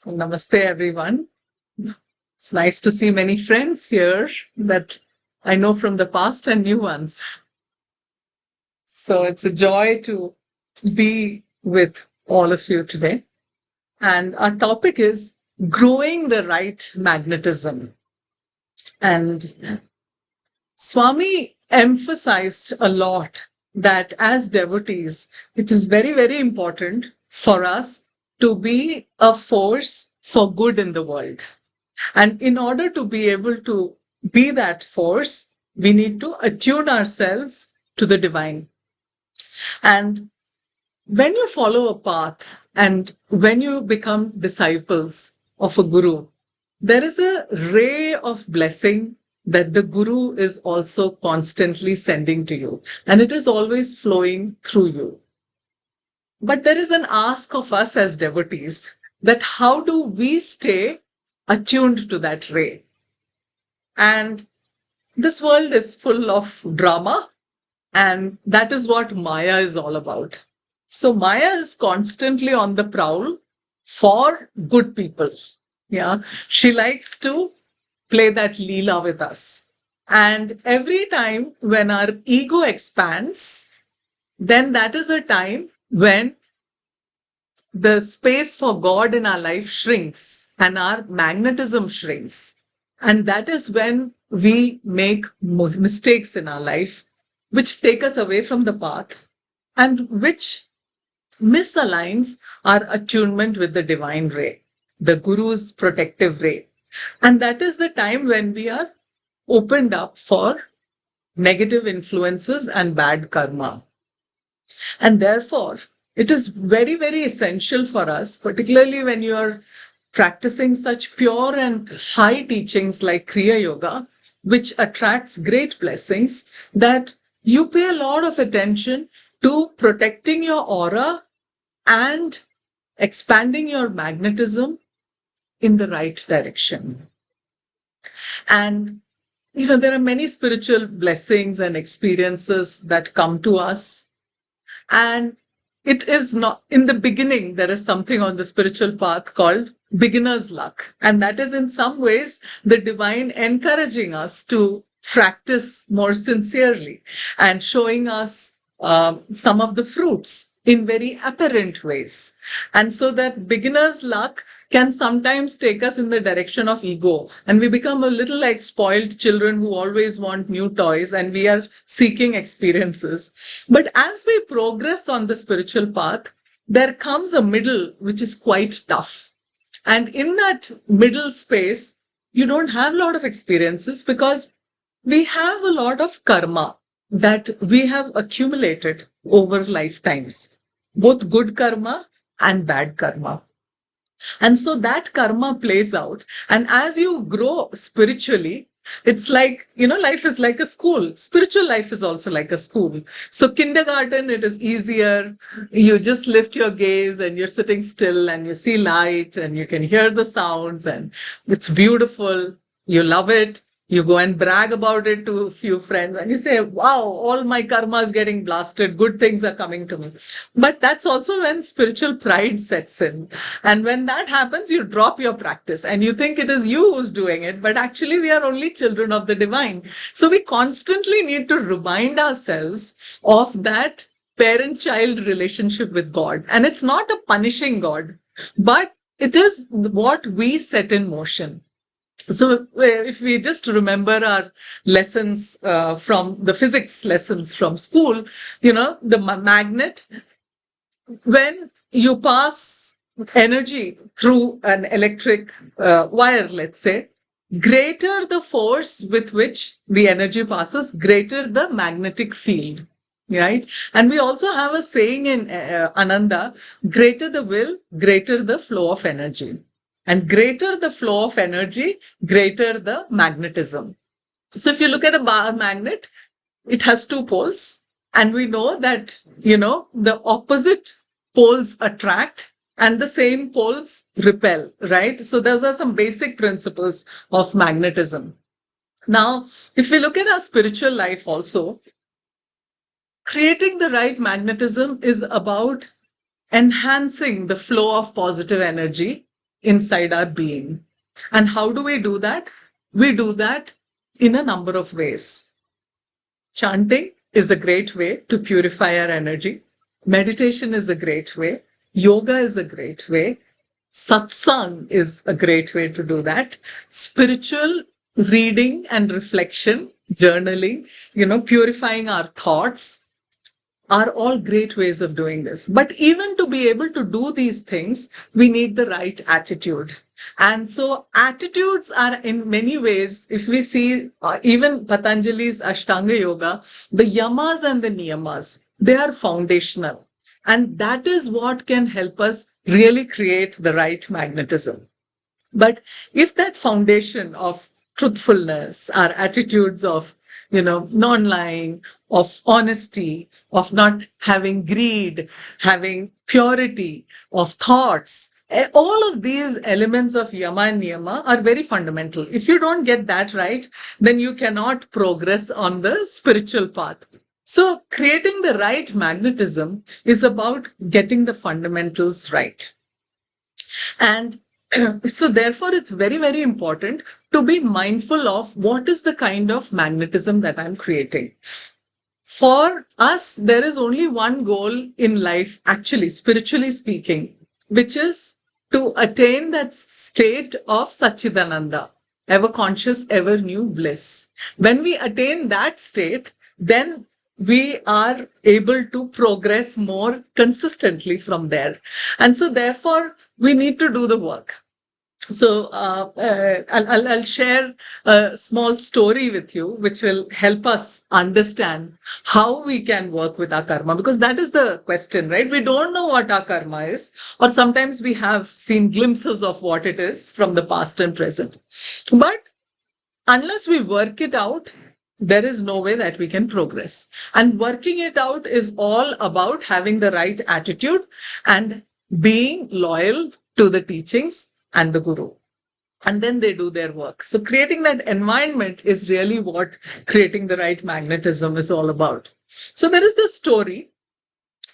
So, namaste, everyone. It's nice to see many friends here that I know from the past and new ones. So, it's a joy to be with all of you today. And our topic is growing the right magnetism. And Swami emphasized a lot that as devotees, it is very, very important for us to be a force for good in the world. And in order to be able to be that force, we need to attune ourselves to the divine. And when you follow a path and when you become disciples of a guru, there is a ray of blessing that the guru is also constantly sending to you, and it is always flowing through you. But there is an ask of us as devotees that how do we stay attuned to that ray? And this world is full of drama, and that is what Maya is all about. So, Maya is constantly on the prowl for good people. Yeah, she likes to play that Leela with us. And every time when our ego expands, then that is a time when the space for God in our life shrinks and our magnetism shrinks. And that is when we make mistakes in our life, which take us away from the path and which misaligns our attunement with the divine ray, the Guru's protective ray. And that is the time when we are opened up for negative influences and bad karma. And therefore, it is very, very essential for us, particularly when you are practicing such pure and high teachings like Kriya Yoga, which attracts great blessings, that you pay a lot of attention to protecting your aura and expanding your magnetism in the right direction. And there are many spiritual blessings and experiences that come to us. And it is not, in the beginning, there is something on the spiritual path called beginner's luck. And that is in some ways the divine encouraging us to practice more sincerely and showing us some of the fruits in very apparent ways. And so that beginner's luck can sometimes take us in the direction of ego. And we become a little like spoiled children who always want new toys and we are seeking experiences. But as we progress on the spiritual path, there comes a middle which is quite tough. And in that middle space, you don't have a lot of experiences because we have a lot of karma that we have accumulated over lifetimes, both good karma and bad karma. And so that karma plays out. And as you grow spiritually, it's like, life is like a school. Spiritual life is also like a school. So, kindergarten, it is easier. You just lift your gaze and you're sitting still and you see light and you can hear the sounds and it's beautiful. You love it. You go and brag about it to a few friends and you say, wow, all my karma is getting blasted. Good things are coming to me. But that's also when spiritual pride sets in. And when that happens, you drop your practice and you think it is you who's doing it. But actually, we are only children of the divine. So we constantly need to remind ourselves of that parent-child relationship with God. And it's not a punishing God, but it is what we set in motion. So if we just remember our lessons from the physics lessons from school, the magnet, when you pass energy through an electric wire, let's say, greater the force with which the energy passes, greater the magnetic field. Right. And we also have a saying in Ananda, greater the will, greater the flow of energy. And greater the flow of energy, greater the magnetism. So if you look at a magnet, it has two poles. And we know that, the opposite poles attract and the same poles repel, right? So those are some basic principles of magnetism. Now, if we look at our spiritual life also, creating the right magnetism is about enhancing the flow of positive energy inside our being. And how do we do that? We do that in a number of ways. Chanting is a great way to purify our energy. Meditation is a great way. Yoga is a great way. Satsang is a great way to do that. Spiritual reading and reflection, journaling, purifying our thoughts are all great ways of doing this. But even to be able to do these things, we need the right attitude. And so attitudes are in many ways, if we see even Patanjali's Ashtanga Yoga, the yamas and the niyamas, they are foundational. And that is what can help us really create the right magnetism. But if that foundation of truthfulness, our attitudes of, non-lying, of honesty, of not having greed, having purity of thoughts, all of these elements of yama and niyama are very fundamental. If you don't get that right, then you cannot progress on the spiritual path. So creating the right magnetism is about getting the fundamentals right. And so therefore, it's very, very important to be mindful of what is the kind of magnetism that I'm creating. For us, there is only one goal in life, actually, spiritually speaking, which is to attain that state of Satchidananda, ever conscious, ever new bliss. When we attain that state, then we are able to progress more consistently from there. And so therefore, we need to do the work. So I'll share a small story with you, which will help us understand how we can work with our karma, because that is the question, right? We don't know what our karma is, or sometimes we have seen glimpses of what it is from the past and present. But unless we work it out, there is no way that we can progress. And working it out is all about having the right attitude and being loyal to the teachings and the guru. And then they do their work. So creating that environment is really what creating the right magnetism is all about. So there is this story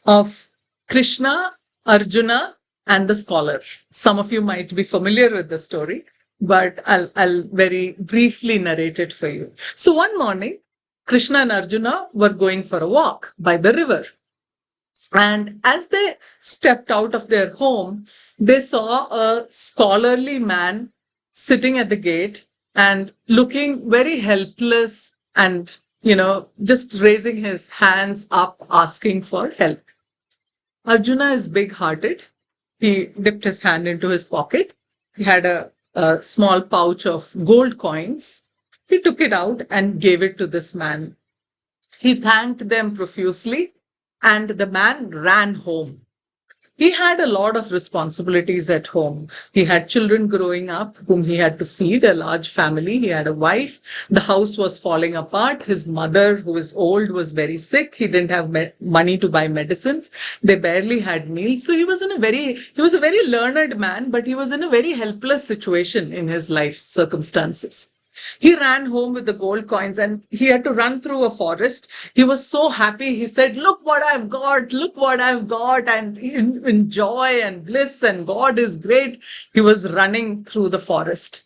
of Krishna, Arjuna, and the scholar. Some of you might be familiar with the story, but I'll very briefly narrate it for you. So one morning, Krishna and Arjuna were going for a walk by the river. And as they stepped out of their home, they saw a scholarly man sitting at the gate and looking very helpless and, just raising his hands up, asking for help. Arjuna is big hearted. He dipped his hand into his pocket. He had a small pouch of gold coins. He took it out and gave it to this man. He thanked them profusely, and the man ran home. He had a lot of responsibilities at home. He had children growing up whom he had to feed, a large family. He had a wife. The house was falling apart. His mother, who was old, was very sick. He didn't have money to buy medicines. They barely had meals. So he was a very learned man, but he was in a very helpless situation in his life circumstances. He ran home with the gold coins and he had to run through a forest. He was so happy. He said, look what I've got, look what I've got, and in joy and bliss, and God is great. He was running through the forest.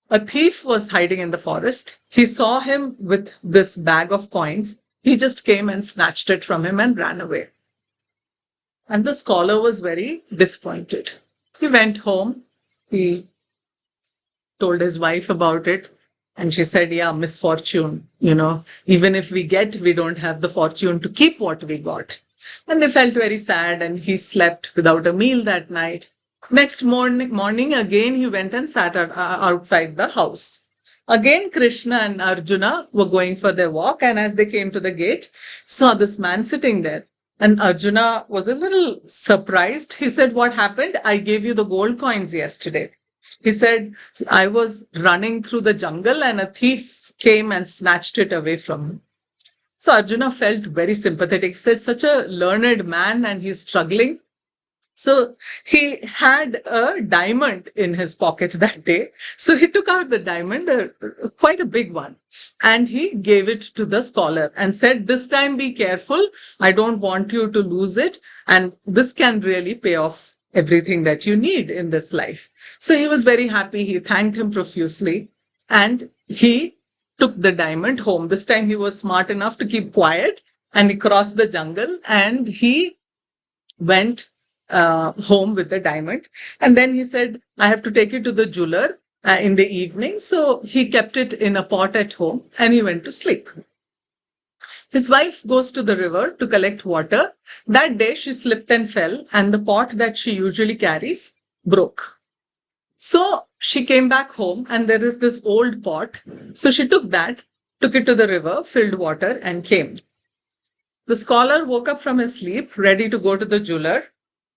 A thief was hiding in the forest. He saw him with this bag of coins. He just came and snatched it from him and ran away. And the scholar was very disappointed. He went home. He told his wife about it. And she said, yeah, misfortune, even if we don't have the fortune to keep what we got. And they felt very sad, and he slept without a meal that night. Next morning again, he went and sat outside the house. Again, Krishna and Arjuna were going for their walk. And as they came to the gate, saw this man sitting there. And Arjuna was a little surprised. He said, what happened? I gave you the gold coins yesterday. He said, I was running through the jungle and a thief came and snatched it away from me. So Arjuna felt very sympathetic. He said, such a learned man and he's struggling. So he had a diamond in his pocket that day. So he took out the diamond, quite a big one, and he gave it to the scholar and said, this time be careful. I don't want you to lose it. And this can really pay off everything that you need in this life. So he was very happy. He thanked him profusely and he took the diamond home. This time he was smart enough to keep quiet and he crossed the jungle and he went home with the diamond. And then he said, I have to take it to the jeweler in the evening. So he kept it in a pot at home and he went to sleep. His wife goes to the river to collect water. That day she slipped and fell, and the pot that she usually carries broke. So she came back home, and there is this old pot. So she took that, took it to the river, filled water, and came. The scholar woke up from his sleep, ready to go to the jeweler.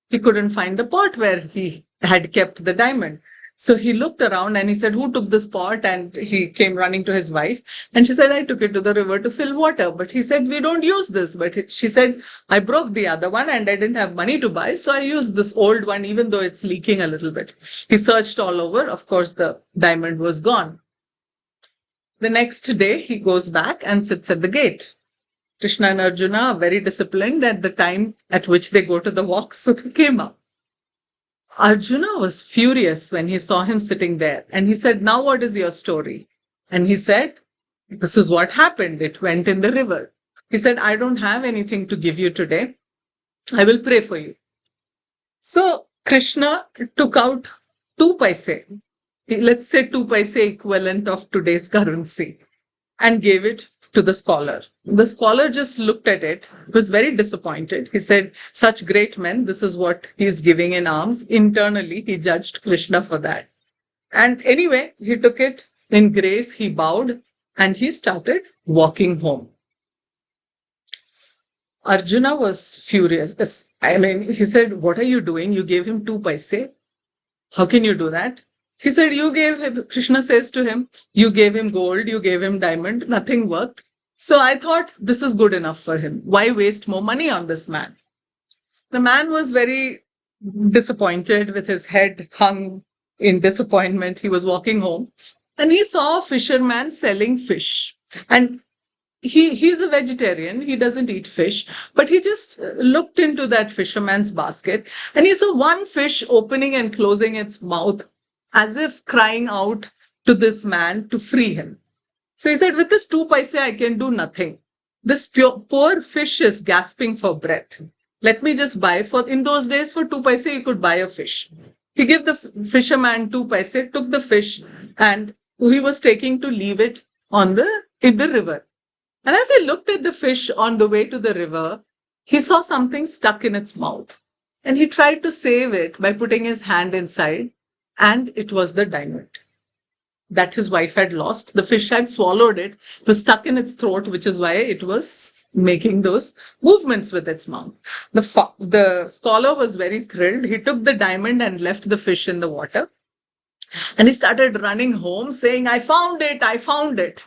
He couldn't find the pot where he had kept the diamond. So he looked around and he said, who took this pot? And he came running to his wife. And she said, I took it to the river to fill water. But he said, we don't use this. But she said, I broke the other one and I didn't have money to buy. So I used this old one, even though it's leaking a little bit. He searched all over. Of course, the diamond was gone. The next day, he goes back and sits at the gate. Krishna and Arjuna are very disciplined at the time at which they go to the walk. So they came up. Arjuna was furious when he saw him sitting there and he said, now what is your story? And he said, this is what happened. It went in the river. He said, I don't have anything to give you today. I will pray for you. So Krishna took out 2 paise, let's say 2 paise equivalent of today's currency, and gave it to the scholar. The scholar just looked at it, was very disappointed. He said, such great men, this is what he's giving in alms. Internally, he judged Krishna for that. And anyway, he took it in grace, he bowed, and he started walking home. Arjuna was furious. I mean, he said, what are you doing? You gave him 2 paise. How can you do that? He said, you gave him, Krishna says to him, you gave him gold, you gave him diamond, nothing worked. So I thought this is good enough for him. Why waste more money on this man? The man was very disappointed with his head hung in disappointment. He was walking home and he saw a fisherman selling fish. And he's a vegetarian. He doesn't eat fish, but he just looked into that fisherman's basket and he saw one fish opening and closing its mouth as if crying out to this man to free him. So he said, with this 2 paise, I can do nothing. This poor fish is gasping for breath. Let me just buy in those days, for 2 paise, you could buy a fish. He gave the fisherman 2 paise, took the fish, and he was taking to leave it in the river. And as he looked at the fish on the way to the river, he saw something stuck in its mouth. And he tried to save it by putting his hand inside, and it was the diamond that his wife had lost. The fish had swallowed it. It was stuck in its throat, which is why it was making those movements with its mouth. The scholar was very thrilled. He took the diamond and left the fish in the water. And he started running home saying, I found it, I found it.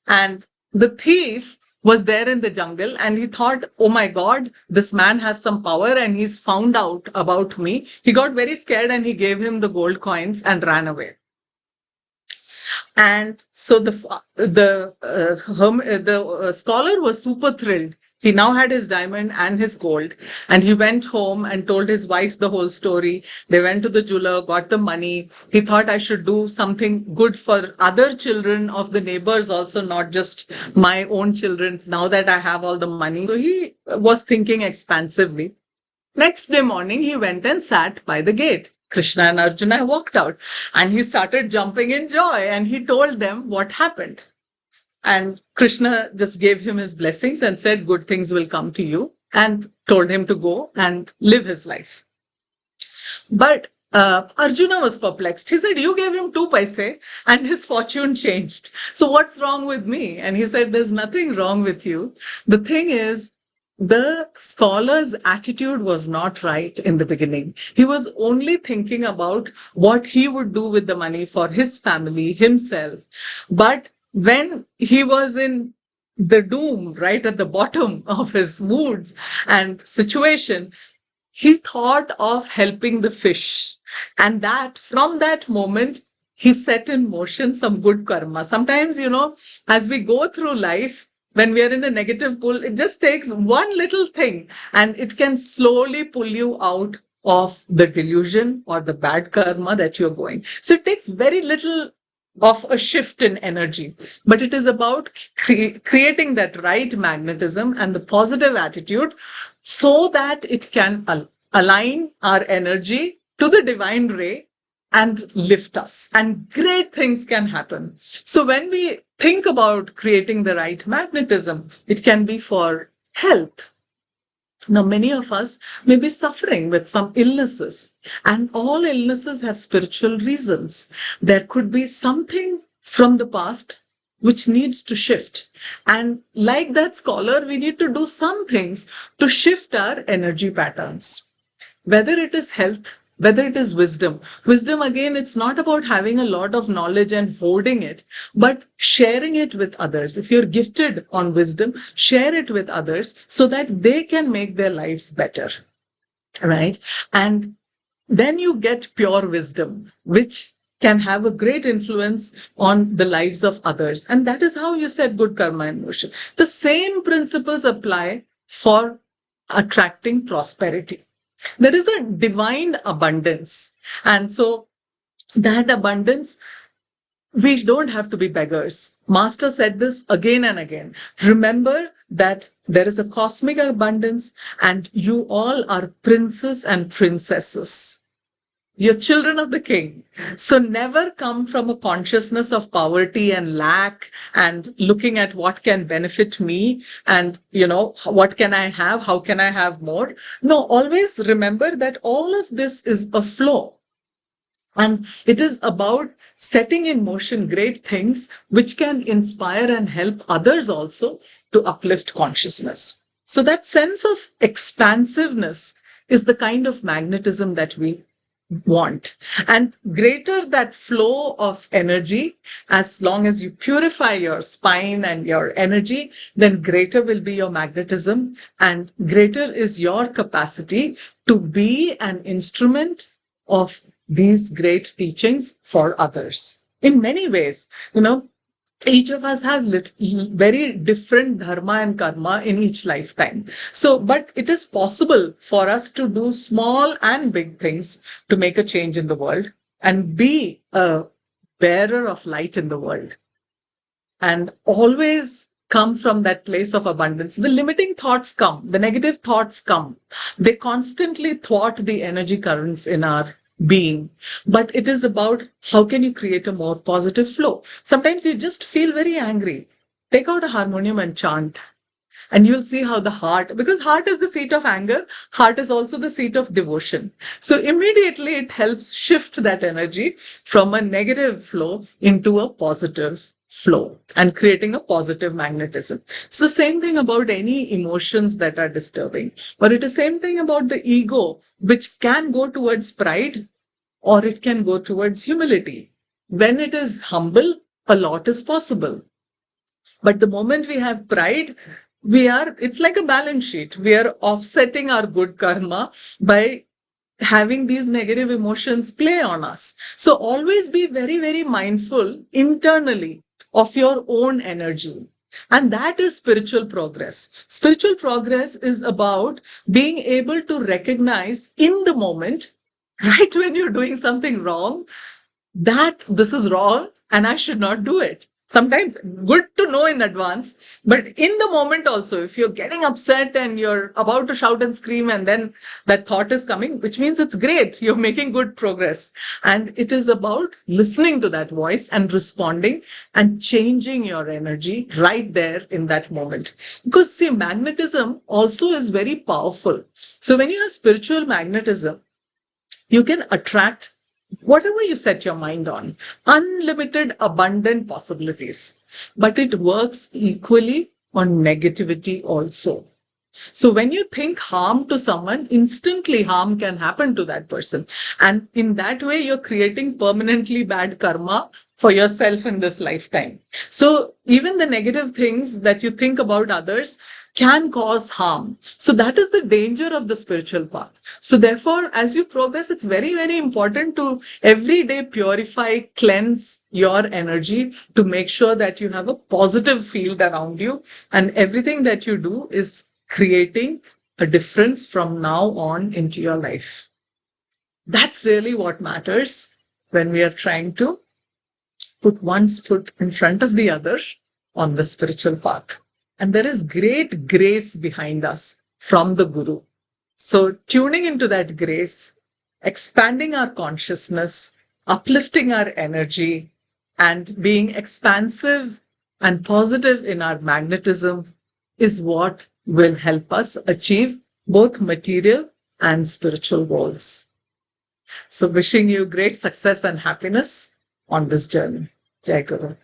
And the thief was there in the jungle and he thought, oh my God, this man has some power and he's found out about me. He got very scared and he gave him the gold coins and ran away. And so the scholar was super thrilled. He now had his diamond and his gold, and he went home and told his wife the whole story. They went to the jeweler, got the money. He thought, I should do something good for other children of the neighbors also, not just my own children, now that I have all the money. So he was thinking expansively. Next day morning, he went and sat by the gate. Krishna and Arjuna walked out and he started jumping in joy and he told them what happened. And Krishna just gave him his blessings and said, good things will come to you, and told him to go and live his life. But Arjuna was perplexed. He said, you gave him 2 paise and his fortune changed. So what's wrong with me? And he said, there's nothing wrong with you. The thing is, the scholar's attitude was not right in the beginning. He was only thinking about what he would do with the money for his family, himself. But when he was in the doom, right at the bottom of his moods and situation, he thought of helping the fish. And that from that moment, he set in motion some good karma. Sometimes, as we go through life, when we are in a negative pull, it just takes one little thing and it can slowly pull you out of the delusion or the bad karma that you're going. So it takes very little of a shift in energy, but it is about creating that right magnetism and the positive attitude so that it can align our energy to the divine ray and lift us, and great things can happen. So when we think about creating the right magnetism, it can be for health. Now, many of us may be suffering with some illnesses, and all illnesses have spiritual reasons. There could be something from the past which needs to shift. And like that scholar, we need to do some things to shift our energy patterns, whether it is health, whether it is wisdom. Wisdom, again, it's not about having a lot of knowledge and hoarding it, but sharing it with others. If you're gifted on wisdom, share it with others so that they can make their lives better, right? And then you get pure wisdom, which can have a great influence on the lives of others. And that is how you set good karma in motion. The same principles apply for attracting prosperity. There is a divine abundance. And so that abundance, we don't have to be beggars. Master said this again and again. Remember that there is a cosmic abundance and you all are princes and princesses. You're children of the king. So never come from a consciousness of poverty and lack and looking at what can benefit me and, what can I have? How can I have more? No, always remember that all of this is a flow. And it is about setting in motion great things which can inspire and help others also to uplift consciousness. So that sense of expansiveness is the kind of magnetism that we want. And greater that flow of energy, as long as you purify your spine and your energy, then greater will be your magnetism and greater is your capacity to be an instrument of these great teachings for others. In many ways, each of us have very different dharma and karma in each lifetime. So, but it is possible for us to do small and big things to make a change in the world and be a bearer of light in the world. And always come from that place of abundance. The limiting thoughts come, the negative thoughts come. They constantly thwart the energy currents in our being. But it is about how can you create a more positive flow. Sometimes you just feel very angry. Take out a harmonium and chant. And you'll see how the heart, because heart is the seat of anger, heart is also the seat of devotion. So immediately it helps shift that energy from a negative flow into a positive flow and creating a positive magnetism. It's the same thing about any emotions that are disturbing, or it is the same thing about the ego, which can go towards pride or it can go towards humility. When it is humble, a lot is possible. But the moment we have pride, it's like a balance sheet. We are offsetting our good karma by having these negative emotions play on us. So always be very, very mindful internally of your own energy. And that is spiritual progress. Spiritual progress is about being able to recognize in the moment, right when you're doing something wrong, that this is wrong and I should not do it. Sometimes good to know in advance, but in the moment also, if you're getting upset and you're about to shout and scream and then that thought is coming, which means it's great, you're making good progress. And it is about listening to that voice and responding and changing your energy right there in that moment. Because see, magnetism also is very powerful. So when you have spiritual magnetism, you can attract whatever you set your mind on, unlimited, abundant possibilities. But it works equally on negativity also. So when you think harm to someone, instantly harm can happen to that person. And in that way, you're creating permanently bad karma for yourself in this lifetime. So even the negative things that you think about others can cause harm. So that is the danger of the spiritual path. So therefore, as you progress, it's very, very important to every day purify, cleanse your energy to make sure that you have a positive field around you. And everything that you do is creating a difference from now on into your life. That's really what matters when we are trying to put one's foot in front of the other on the spiritual path. And there is great grace behind us from the Guru. So, tuning into that grace, expanding our consciousness, uplifting our energy, and being expansive and positive in our magnetism is what will help us achieve both material and spiritual goals. So, wishing you great success and happiness on this journey. Jai Guru.